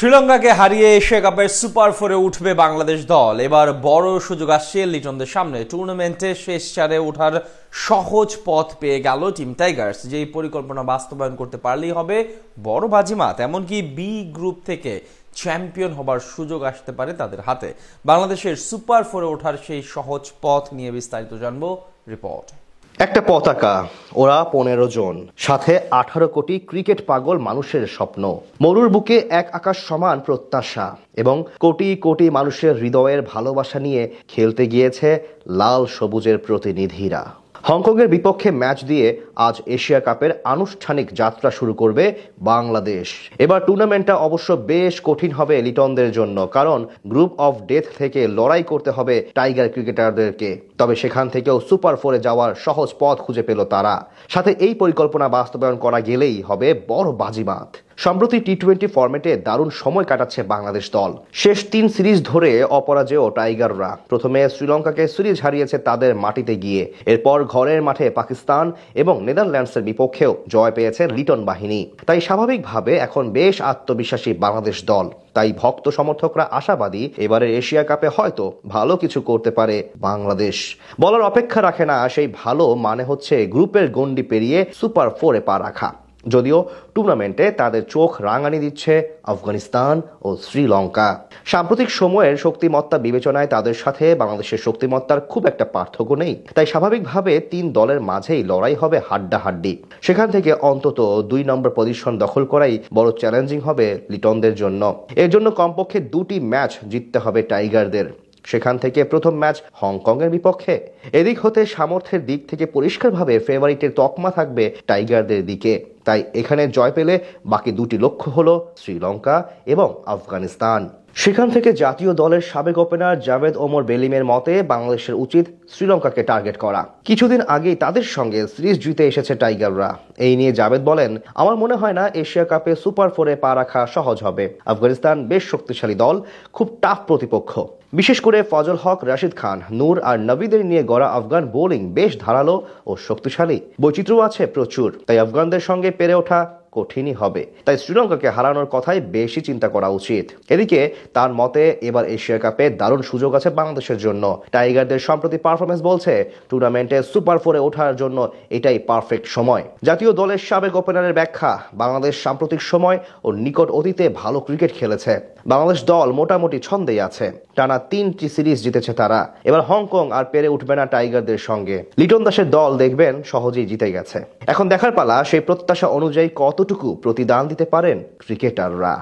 শ্রীলঙ্কাকে হারিয়ে এশিয়া কাপের সুপার ফোরে উঠবে বাংলাদেশ দল। এবার বড় সুযোগ আসছে লিটনদের সামনে। টুর্নামেন্টে শেষ চারে ওঠার সহজ পথ পেয়ে গেল টিম টাইগার্স। যেই পরিকল্পনা বাস্তবায়ন করতে পারলেই হবে বড় বাজিমাত। এমনকি বি গ্রুপ থেকে চ্যাম্পিয়ন হবার সুযোগ আসতে পারে তাদের হাতে। বাংলাদেশের সুপার ফোরে ওঠার সেই সহজ পথ নিয়ে বিস্তারিত জানবো রিপোর্ট। একটা পতাকা, ওরা 15 জন, সাথে 18 কোটি ক্রিকেট পাগল মানুষের স্বপ্ন, মরুর বুকে এক আকাশ সমান প্রত্যাশা এবং কোটি কোটি মানুষের হৃদয়ের ভালোবাসা নিয়ে খেলতে গিয়েছে লাল সবুজের প্রতিনিধিরা। হংকংয়ের বিপক্ষে ম্যাচ দিয়ে আজ এশিয়া কাপের আনুষ্ঠানিক যাত্রা শুরু করবে বাংলাদেশ। এবার টুর্নামেন্টটা অবশ্য বেশ কঠিন হবে লিটনদের জন্য, কারণ গ্রুপ অফ ডেথ থেকে লড়াই করতে হবে টাইগার ক্রিকেটারদেরকে। তবে সেখান থেকেও সুপার ফোরে যাওয়ার সহজ পথ খুঁজে পেল তারা। সাথে এই পরিকল্পনা বাস্তবায়ন করা গেলেই হবে বড় বাজিমাত। সম্প্রতি টি-20 ফরম্যাটে দারুণ সময় কাটাচ্ছে বাংলাদেশ দল। শেষ 3 সিরিজ ধরে অপরাজেয় টাইগাররা। প্রথমে শ্রীলঙ্কাকে সিরিজ হারিয়েছে তাদের মাটিতে গিয়ে, এরপর ঘরের মাঠে পাকিস্তান এবং নেদারল্যান্ডসের বিপক্ষেও জয় পেয়েছে লিটন বাহিনী। তাই স্বাভাবিকভাবে এখন বেশ আত্মবিশ্বাসী বাংলাদেশ দল। তাই ভক্ত সমর্থকরা আশাবাদী এবারের এশিয়া কাপে হয়তো ভালো কিছু করতে পারে বাংলাদেশ। বলার অপেক্ষা রাখে না সেই ভালো মানে হচ্ছে গ্রুপের গণ্ডি পেরিয়ে সুপার ফোরে পা রাখা। যদিও টুর্নামেন্টে তাদের চোখ রাঙানি দিচ্ছে আফগানিস্তান ও শ্রীলঙ্কা। সাম্প্রতিক সময়ের শক্তিমত্তা বিবেচনায় তাদের সাথে বাংলাদেশের শক্তিমত্তার খুব একটা পার্থক্য নেই। তাই স্বাভাবিকভাবে 3 দলের মাঝেই লড়াই হবে হাড্ডাহাড্ডি। সেখান থেকে অন্তত 2 নম্বর পজিশন দখল করাই বড় চ্যালেঞ্জিং হবে লিটনদের জন্য। এর জন্য কমপক্ষে 2টি ম্যাচ জিততে হবে টাইগারদের। সেখান থেকে প্রথম ম্যাচ হংকংয়ের বিপক্ষে। এদিক হতে সামর্থ্যের দিক থেকে পরিষ্কারভাবে ফেভারিটের তকমা থাকবে টাইগারদের দিকে। তাই এখানে জয় পেলে বাকি 2টি লক্ষ্য হলো শ্রীলঙ্কা এবং আফগানিস্তান। সেখান থেকে জাতীয় দলের সাবেক ওপেনার জাভেদ ওমর বেলিমের মতে বাংলাদেশের উচিত শ্রীলঙ্কাকে টার্গেট করা। কিছুদিন আগেই তাদের সঙ্গে সিরিজ জিতে এসেছে টাইগাররা। এই নিয়ে জাভেদ বলেন, আমার মনে হয় না এশিয়া কাপে সুপার ফোরে পা রাখা সহজ হবে। আফগানিস্তান বেশ শক্তিশালী দল, খুব টাফ প্রতিপক্ষ। বিশেষ করে ফজল হক, রাশিদ খান, নূর আর নবীদের নিয়ে গড়া আফগান বোলিং বেশ ধারালো ও শক্তিশালী। বৈচিত্র্য আছে প্রচুর। তাই আফগানদের সঙ্গে পেরে ওঠা কঠিনই হবে। তাই শ্রীলঙ্কাকে হারানোর কথাই বেশি চিন্তা করা উচিত। এদিকে তার মতে এবার এশিয়া কাপে দারুণ সুযোগ আছে বাংলাদেশের জন্য। টাইগারদের সম্প্রতি পারফরমেন্স বলছে টুর্নামেন্টে সুপার ফোরে ওঠার জন্য এটাই পারফেক্ট সময়। জাতীয় দলের সাবেক ওপেনারের ব্যাখ্যা, বাংলাদেশ সাম্প্রতিক সময় ও নিকট অতীতে ভালো ক্রিকেট খেলেছে। বাংলাদেশ দল মোটামুটি ছন্দেই আছে। টানা 3টি সিরিজ জিতেছে তারা। এবার হংকং আর পেরে উঠবে না টাইগারদের সঙ্গে। লিটন দাসের দল দেখবেন সহজেই জিতে গেছে। এখন দেখার পালা সেই প্রত্যাশা অনুযায়ী কতটুকু প্রতিদান দিতে পারেন ক্রিকেটাররা।